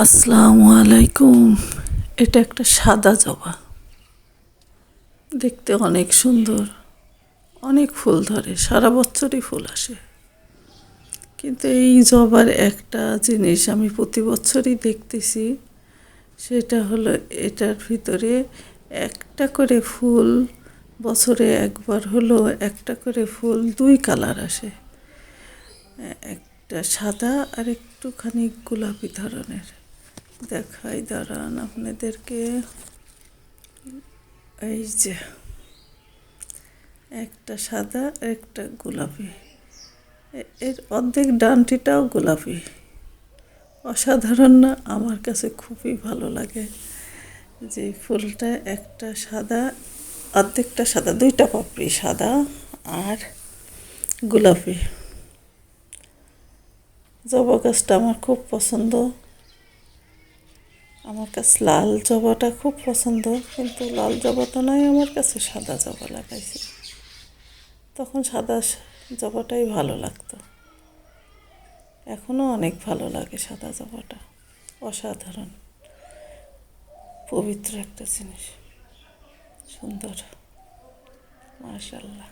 আসসালামু আলাইকুম। এটা একটা সাদা জবা, দেখতে অনেক সুন্দর, অনেক ফুল ধরে, সারা বছরই ফুল আসে। কিন্তু এই জবার একটা জিনিস আমি প্রতি বছরই দেখতেছি, সেটা হলো এটার ভিতরে একটা করে ফুল, বছরে একবার হলো একটা করে ফুল দুই কালার আসে, একটা সাদা আর একটুখানি গোলাপি ধরনের। দেখাই দাঁড়ান আপনাদেরকে, এই যে একটা সাদা একটা গোলাপি, এর অর্ধেক ডানটিটাও গোলাপি। অসাধারণ না? আমার কাছে খুবই ভালো লাগে যে ফুলটা একটা সাদা, অর্ধেকটা সাদা, দুইটা পাপড়ি সাদা আর গোলাপি। জবা গাছটা আমার খুব পছন্দ। আমার কাছে লাল জবাটা খুব পছন্দ, কিন্তু লাল জবা তো নয়, আমার কাছে সাদা জবা লাগাইছি। তখন সাদা জবাটাই ভালো লাগতো, এখনও অনেক ভালো লাগে সাদা জবাটা। অসাধারণ পবিত্র একটা জিনিস, সুন্দর, মাশাআল্লাহ।